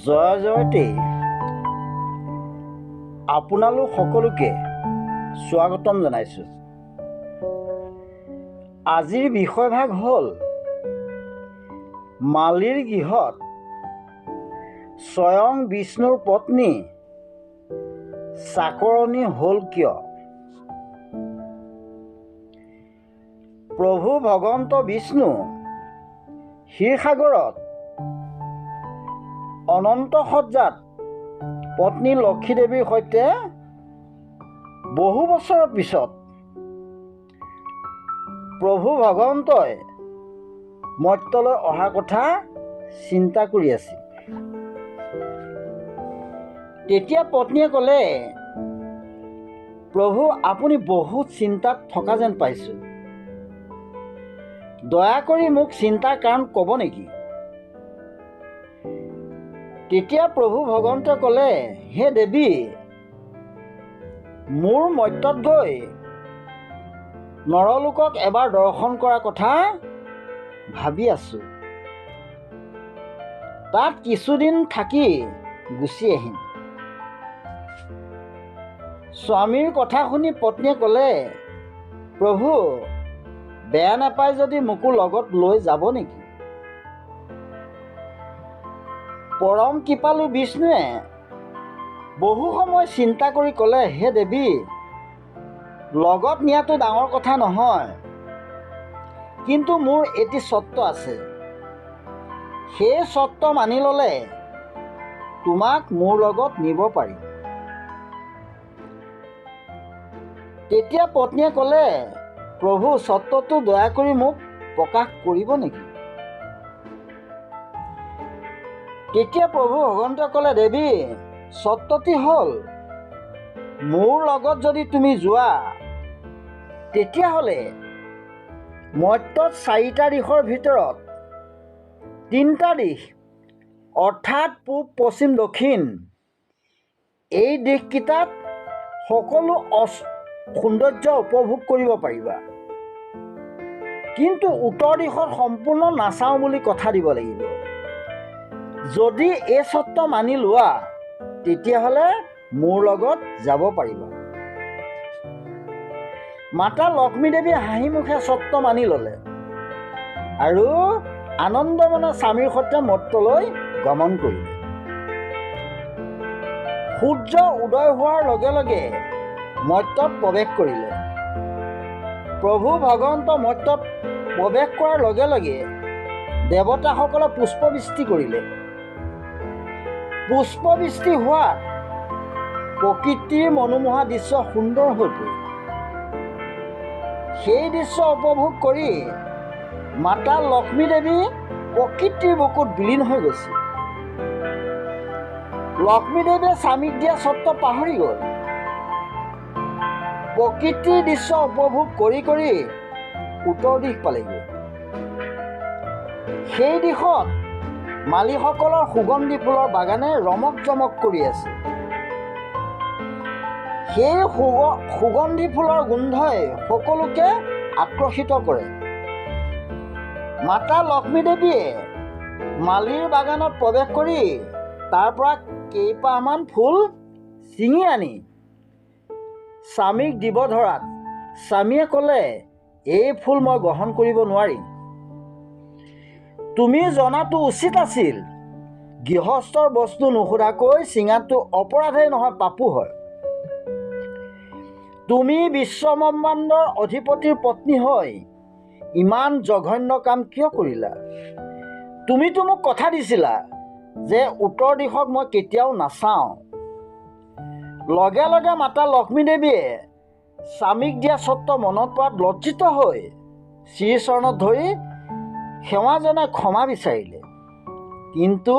জয় জয়তে আপোনালোক সকলোকে স্বাগতম জনাইছোঁ। আজিৰ বিষয়ভাগ হ'ল মালিৰ গৃহত স্বয়ং বিষ্ণুৰ পত্নী চাকৰণী হ'ল কিয়? প্ৰভু ভগৱন্ত বিষ্ণু ক্ষীৰসাগৰত অনন্ত সজ্জাত পত্নী লক্ষী দেৱীৰ সৈতে বহু বছৰৰ পিছত প্ৰভু ভগৱন্তই মৰ্ত্যলৈ অহাৰ কথা চিন্তা কৰি আছিল। তেতিয়া পত্নীয়ে ক'লে, প্ৰভু আপুনি বহুত চিন্তাত থকা যেন পাইছোঁ, দয়া কৰি মোক চিন্তাৰ কাৰণ ক'ব নেকি? তেতিয়া প্ৰভু ভগৱন্তই ক'লে, হে দেৱী, মোৰ মৰ্ত্যত গৈ নৰলোকক এবাৰ দৰ্শন কৰাৰ কথা ভাবি আছোঁ। তাত কিছুদিন থাকি গুচি আহিম। স্বামীৰ কথা শুনি পত্নীয়ে ক'লে, প্ৰভু বেয়া নাপায় যদি মোকো লগত লৈ যাব নেকি? পৰম কৃপালু বিষ্ণুৱে বহু সময় চিন্তা কৰি ক'লে, হে দেৱী, লগত নিয়াটো ডাঙৰ কথা নহয়, কিন্তু মোৰ এটি চৰ্ত আছে। সেই চৰ্ত মানি ল'লে তোমাক মোৰ লগত নিব পাৰিম। তেতিয়া পত্নীয়ে ক'লে, প্ৰভু চৰ্তটো দয়া কৰি মোক প্ৰকাশ কৰিব নেকি? তেতিয়া প্ৰভু ভগৱন্তই ক'লে, দেৱী, চৰ্তটি হ'ল, মোৰ লগত যদি তুমি যোৱা তেতিয়াহ'লে মৰ্ত্যত 4টা দিশৰ ভিতৰত 3টা দিশ অৰ্থাৎ পূব, পশ্চিম, দক্ষিণ এই দিশকেইটাত সকলো সৌন্দৰ্য উপভোগ কৰিব পাৰিবা, কিন্তু উত্তৰ দিশত সম্পূৰ্ণ নাচাওঁ বুলি কথা দিব লাগিব। যদি এই চৰ্ত মানি লোৱা তেতিয়াহ'লে মোৰ লগত যাব পাৰিবা। মাতা লক্ষ্মী দেৱীয়ে হাঁহি মুখে চৰ্ত মানি ল'লে আৰু আনন্দমনে স্বামীৰ সৈতে মৰ্ত্যলৈ গমন কৰিলে। সূৰ্য উদয় হোৱাৰ লগে লগে মৰ্ত্যত প্ৰৱেশ কৰিলে। প্ৰভু ভগৱন্ত মৰ্ত্যত প্ৰৱেশ কৰাৰ লগে লগে দেৱতাসকলে পুষ্পবৃষ্টি কৰিলে। পুষ্পবৃষ্টি হোৱাত প্ৰকৃতিৰ মনোমোহা দৃশ্য সুন্দৰ হৈ পৰিল। সেই দৃশ্য উপভোগ কৰি মাতা লক্ষ্মী দেৱী প্ৰকৃতিৰ বুকুত বিলীন হৈ গৈছিল। লক্ষ্মী দেৱীয়ে স্বামীক দিয়া চৰ্ত পাহৰি গ'ল। প্ৰকৃতিৰ দৃশ্য উপভোগ কৰি কৰি উত্তৰ দিশ পালেগৈ। সেই দিশত মালীসকলৰ সুগন্ধি ফুলৰ বাগানে ৰমক জমক কৰি আছে। সেই সুগন্ধি ফুলৰ গোন্ধই সকলোকে আকৰ্ষিত কৰে। মাতা লক্ষ্মী দেৱীয়ে মালীৰ বাগানত প্ৰৱেশ কৰি তাৰ পৰা কেইপাহমান ফুল ছিঙি আনি স্বামীক দিব ধৰাত স্বামীয়ে ক'লে, এই ফুল মই গ্ৰহণ কৰিব নোৱাৰিম। তুমি জনাটো উচিত আছিল, গৃহস্থৰ বস্তু নুসুধাকৈ ছিঙাটো অপৰাধেই নহয়, পাপো হয়। তুমি বিশ্বব্ৰহ্মাণ্ডৰ অধিপতিৰ পত্নী হৈ ইমান জঘন্য কাম কিয় কৰিলা? তুমিতো মোক কথা দিছিলা যে উত্তৰ দিশক মই কেতিয়াও নাচাওঁ। লগে লগে মাতা লক্ষ্মী দেৱীয়ে স্বামীক দিয়া চৰ্ত মনত পৰাত লজ্জিত হৈ শ্ৰীচৰণত ধৰি সেৱা জনাই ক্ষমা বিচাৰিলে, কিন্তু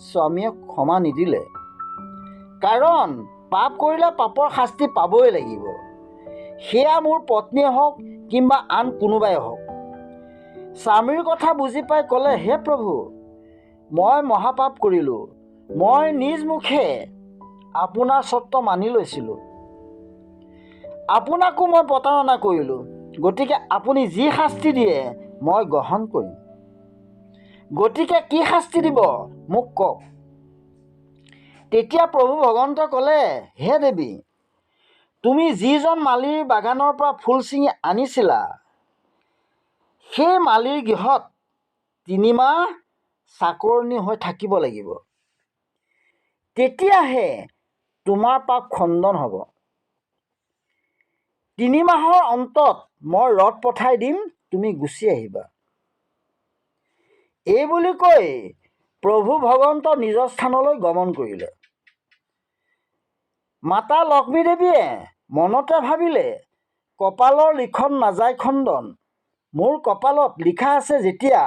স্বামীয়ে ক্ষমা নিদিলে। কাৰণ পাপ কৰিলে পাপৰ শাস্তি পাবই লাগিব, সেয়া মোৰ পত্নীয়ে হওক কিংবা আন কোনোবাই হওক। স্বামীৰ কথা বুজি পাই ক'লে, হে প্ৰভু, মই মহাপাপ কৰিলোঁ। মই নিজ মুখে আপোনাৰ চৰ্ত মানি লৈছিলোঁ, আপোনাকো মই প্ৰতাৰণা কৰিলোঁ, গতিকে আপুনি যি শাস্তি দিয়ে মই গ্ৰহণ কৰিম। গতিকে কি শাস্তি দিব মোক কওক। তেতিয়া প্ৰভু ভগৱন্তই ক'লে, হে দেৱী, তুমি যিজন মালিৰ বাগানৰ পৰা ফুল ছিঙি আনিছিলা সেই মালিৰ গৃহত 3 মাহ চাকৰণী হৈ থাকিব লাগিব, তেতিয়াহে তোমাৰ পাপ খণ্ডন হ'ব। 3 মাহৰ অন্তত মই ৰথ পঠাই দিম, তুমি গুচি আহিবা। এই বুলি কৈ প্ৰভু ভগৱন্ত নিজৰ স্থানলৈ গমন কৰিলে। মাতা লক্ষ্মী দেৱীয়ে মনতে ভাবিলে, কপালৰ লিখন নাযায় খণ্ডন। মোৰ কপালত লিখা আছে যেতিয়া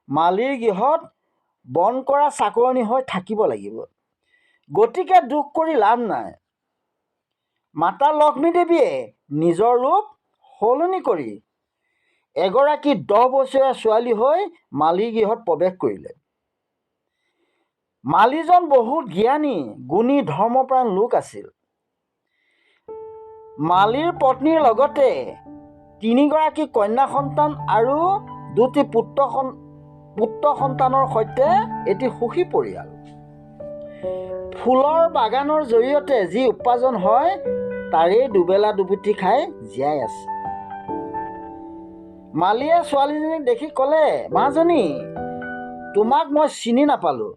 মালিৰ গৃহত বন কৰা চাকৰণী হৈ থাকিব লাগিব, গতিকে দুখ কৰি লাভ নাই। মাতা লক্ষ্মী দেৱীয়ে নিজৰ ৰূপ সলনি কৰি এগৰাকী 10 বছৰীয়া ছোৱালী হৈ মালিৰ গৃহত প্ৰৱেশ কৰিলে। মালিজন বহুত জ্ঞানী, গুণী, ধৰ্মপ্ৰাণ লোক আছিল। মালিৰ পত্নীৰ লগতে 3 গৰাকী কন্যা সন্তান আৰু 2টি পুত্ৰ সন্তানৰ সৈতে এটি সুখী পৰিয়াল। ফুলৰ বাগানৰ জৰিয়তে যি উপাৰ্জন হয় তাৰেই দুবেলা দুমুঠি খাই জীয়াই আছে। মালিয়ে ছোৱালীজনীক দেখি ক'লে, মাজনী, তোমাক মই চিনি নাপালোঁ,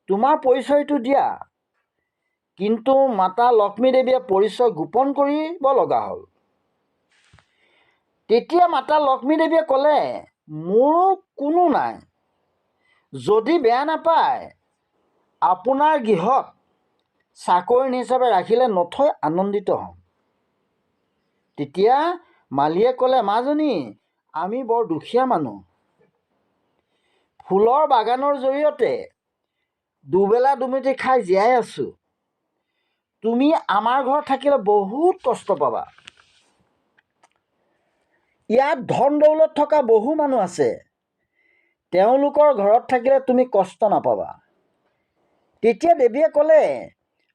তোমাৰ পৰিচয়টো দিয়া। কিন্তু মাতা লক্ষ্মী দেৱীয়ে পৰিচয় গোপন কৰিব লগা হ'ল। তেতিয়া মাতা লক্ষ্মী দেৱীয়ে ক'লে, মোৰ কোনো নাই, যদি বেয়া নাপায় আপোনাৰ গৃহত চাকৰণী হিচাপে ৰাখিলে নথৈ আনন্দিত হ'ম। তেতিয়া মালিয়ে ক'লে, মাজনী, আমি বৰ দুখীয়া মানুহ, ফুলৰ বাগানৰ জৰিয়তে দুবেলা দুমুঠি খাই জীয়াই আছোঁ। তুমি আমাৰ ঘৰত থাকিলে বহুত কষ্ট পাবা। ইয়াত ধন দৌলত থকা বহু মানুহ আছে, তেওঁলোকৰ ঘৰত থাকিলে তুমি কষ্ট নাপাবা। তেতিয়া দেৱীয়ে ক'লে,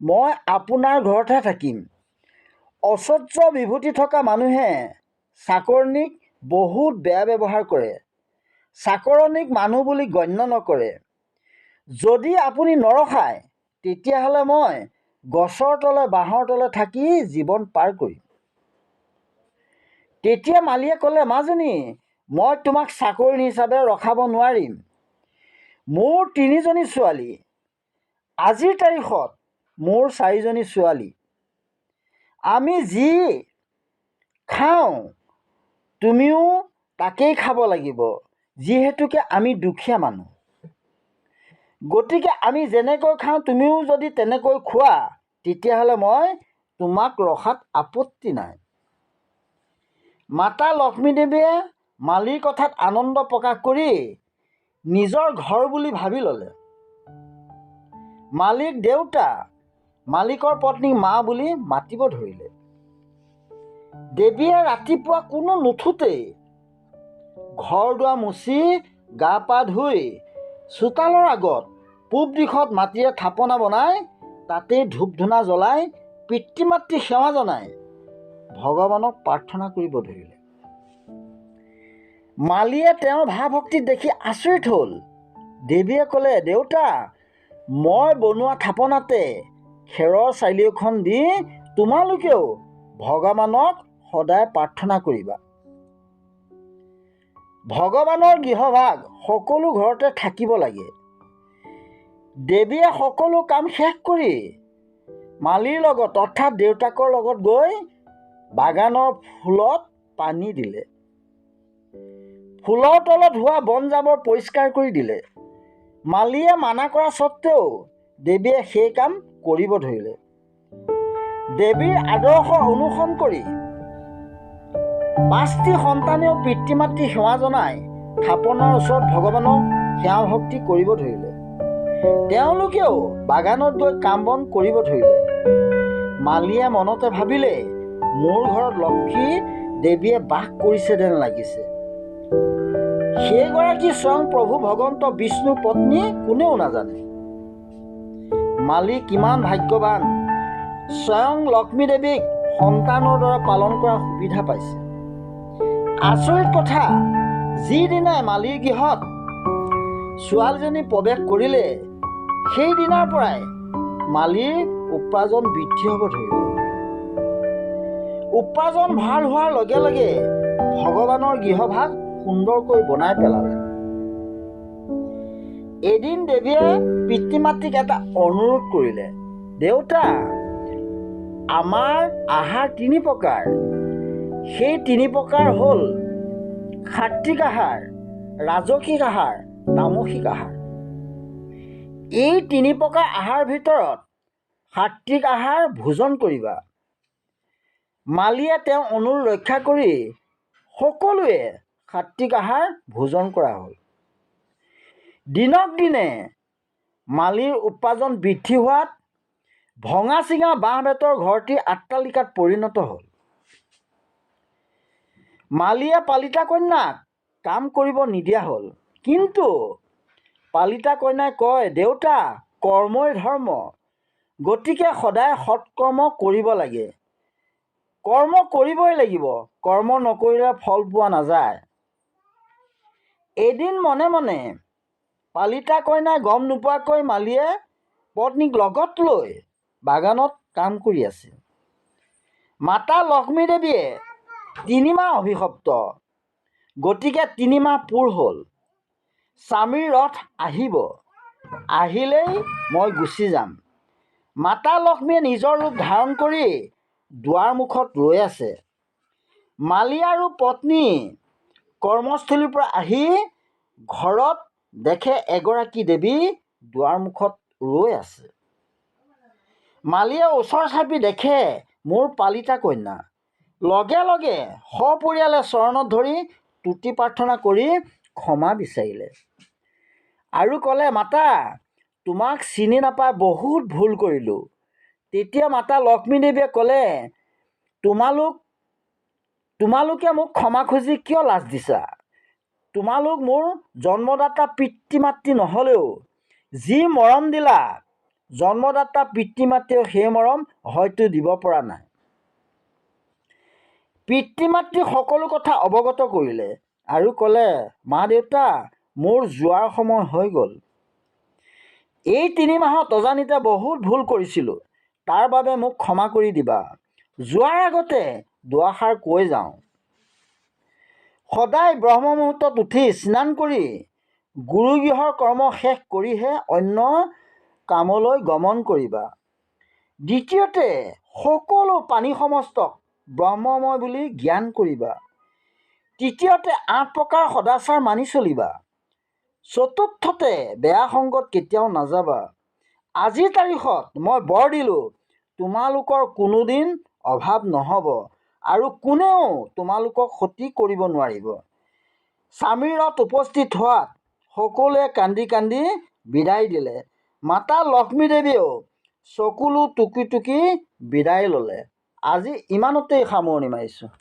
মই আপোনাৰ ঘৰতহে থাকিম। ঐশ্বৰ্য বিভূতি থকা মানুহে চাকৰণীক বহুত বেয়া ব্যৱহাৰ কৰে, চাকৰণীক মানুহ বুলি গণ্য নকৰে। যদি আপুনি নৰখায় তেতিয়াহ'লে মই গছৰ তলে বাঁহৰ তলে থাকি জীৱন পাৰ কৰিম। তেতিয়া মালিয়ে ক'লে, মাজনী, মই তোমাক চাকৰণী হিচাপে ৰখাব নোৱাৰিম। মোৰ 3জনী ছোৱালী, আজিৰ তাৰিখত মোৰ 4জনী ছোৱালী। আমি যি খাওঁ তুমিও তাকেই খাব লাগিব, যিহেতুকে আমি দুখীয়া মানুহ। গতিকে আমি যেনেকৈ খাওঁ তুমিও যদি তেনেকৈ খোৱা তেতিয়াহ'লে মই তোমাক ৰখাত আপত্তি নাই। মাতা লক্ষ্মী দেৱীয়ে মালিৰ কথাত আনন্দ প্ৰকাশ কৰি নিজৰ ঘৰ বুলি ভাবি ল'লে। মালিক দেউতা, মালিকৰ পত্নীক মা বুলি মাতিব ধৰিলে। দেৱীয়ে ৰাতিপুৱা কোনো নুঠোতেই ঘৰ দুৱাৰ মুচি গা পা ধুই চোতালৰ আগত পূব দিশত মাটিৰে থাপনা বনাই তাতেই ধূপ ধূনা জ্বলাই পিতৃ মাতৃ সেৱা জনাই ভগৱানক প্ৰাৰ্থনা কৰিব ধৰিলে। মালিয়ে তেওঁৰ ভাৱভক্তি দেখি আচৰিত হ'ল। দেৱীয়ে ক'লে, দেউতা, মই বনোৱা থাপনাতে খেৰৰ চালি এখন দি তোমালোকেও ভগৱানক সদায় প্ৰাৰ্থনা কৰিবা। ভগৱানৰ গৃহভাগ সকলো ঘৰতে থাকিব লাগে। দেৱীয়ে সকলো কাম শেষ কৰি মালিৰ লগত অৰ্থাৎ দেউতাকৰ লগত গৈ বাগানৰ ফুলত পানী দিলে। ফুলৰ তলত হোৱা বন জাবৰ পৰিষ্কাৰ কৰি দিলে। মালিয়ে মানা কৰা স্বত্তেও দেৱীয়ে সেই কাম কৰিব ধৰিলে। দেৱীৰ আদৰ্শ অনুসৰণ কৰি 5টি সন্তানেও পিতৃ মাতৃ সেৱা জনাই থাপনাৰ ওচৰত ভগৱানক সেৱা ভক্তি কৰিব ধৰিলে। তেওঁলোকেও বাগানত গৈ কাম বন কৰিব ধৰিলে। মালিয়ে মনতে ভাবিলে, মোৰ ঘৰত লক্ষ্মী দেৱীয়ে বাস কৰিছে যেন লাগিছে। সেইগৰাকী স্বয়ং প্ৰভু ভগৱন্ত বিষ্ণুৰ পত্নী কোনেও নাজানে। মালি কিমান ভাগ্যৱান, স্বয়ং লক্ষ্মী দেৱীক সন্তানৰ দৰে পালন কৰাৰ সুবিধা পাইছে। আচৰিত কথা, যিদিনাই মালিৰ গৃহত ছোৱালীজনী প্ৰৱেশ কৰিলে সেইদিনাৰ পৰাই মালিৰ উপাৰ্জন বৃদ্ধি হ'ব ধৰিলে। উপাৰ্জন ভাল হোৱাৰ লগে লগে ভগৱানৰ গৃহভাগ সুন্দৰকৈ বনাই পেলালে। এদিন দেৱীয়ে পিতৃ মাতৃক এটা অনুৰোধ কৰিলে, দেউতা, আমাৰ আহাৰ 3 প্ৰকাৰ। সেই 3 প্ৰকাৰ হ'ল সাত্বিক আহাৰ, ৰাজসিক আহাৰ, তামসিক আহাৰ। এই 3 প্ৰকাৰ আহাৰ ভিতৰত সাত্বিক আহাৰ ভোজন কৰিবা। মালিয়ে তেওঁ অনুৰোধ ৰক্ষা কৰি সকলোৱে সাত্বিক আহাৰ ভোজন কৰা হ'ল। দিনক দিনে মালিৰ উপাৰ্জন বৃদ্ধি হোৱাত ভঙা চিঙা বাঁহ বেতৰ ঘৰটি আট্টালিকাত পৰিণত হ'ল। মালিয়ে পালিতা কন্যাক কাম কৰিব নিদিয়া হ'ল। কিন্তু পালিতা কন্যাই কয়, দেউতা, কৰ্মই ধৰ্ম, গতিকে সদায় সৎকৰ্ম কৰিব লাগে। কৰ্ম কৰিবই লাগিব, কৰ্ম নকৰিলে ফল পোৱা নাযায়। এদিন মনে মনে পালিতা কন্যাই গম নোপোৱাকৈ মালিয়ে পত্নীক লগত লৈ বাগানত কাম কৰি আছিল। মাতা লক্ষ্মী দেৱীয়ে 3 মাহ অভিশপ্ত, গতিকে 3 মাহ পূৰ হ'ল। স্বামীৰ ৰথ আহিব, আহিলেই মই গুচি যাম। মাতা লক্ষ্মীয়ে নিজৰ ৰূপ ধাৰণ কৰি দুৱাৰমুখত ৰৈ আছে। মালি আৰু পত্নী কৰ্মস্থলীৰ পৰা আহি ঘৰত দেখে এগৰাকী দেৱী দুৱাৰমুখত ৰৈ আছে। মালিয়ে ওচৰ চাপি দেখে মোৰ পালিতা কন্যা। লগে লগে সপৰিয়ালে চৰণত ধৰি তুতি প্ৰাৰ্থনা কৰি ক্ষমা বিচাৰিলে আৰু ক'লে, মাতা, তোমাক চিনি নাপাই বহুত ভুল কৰিলোঁ। তেতিয়া মাতা লক্ষ্মী দেৱীয়ে ক'লে, তোমালোকে মোক ক্ষমা খুজি কিয় লাজ দিছা? তোমালোক মোৰ জন্মদাতা পিতৃ মাতৃ নহ'লেও যি মৰম দিলা, জন্মদাতা পিতৃ মাতৃয়েও সেই মৰম হয়তো দিব পৰা নাই। পিতৃ মাতৃ সকলো কথা অৱগত কৰিলে আৰু ক'লে, মা দেউতা, মোৰ যোৱাৰ সময় হৈ গ'ল। এই 3 মাহত অজানিতে বহুত ভুল কৰিছিলোঁ, তাৰ বাবে মোক ক্ষমা কৰি দিবা। যোৱাৰ আগতে দুআষাৰ কৈ যাওঁ। সদায় ব্ৰহ্ম মুহূৰ্তত উঠি স্নান কৰি গুৰুগৃহৰ কৰ্ম শেষ কৰিহে অন্য কামলৈ গমন কৰিবা। দ্বিতীয়তে, সকলো প্ৰাণী সমস্তক ব্ৰহ্মময় বুলি জ্ঞান কৰিবা। তৃতীয়তে, 8 প্ৰকাৰ সদাচাৰ মানি চলিবা। চতুৰ্থতে, বেয়া সংগত কেতিয়াও নাযাবা। আজিৰ তাৰিখত মই বৰ দিলোঁ, তোমালোকৰ কোনোদিন অভাৱ নহ'ব আৰু কোনেও তোমালোকক ক্ষতি কৰিব নোৱাৰিব। স্বামীৰ ৰথ উপস্থিত হোৱাত সকলোৱে কান্দি কান্দি বিদায় দিলে। মাতা লক্ষ্মী দেৱীয়েও চকুলো টুকি টুকি বিদায় ল'লে। আজি ইমানতেই সামৰণি মাৰিছোঁ।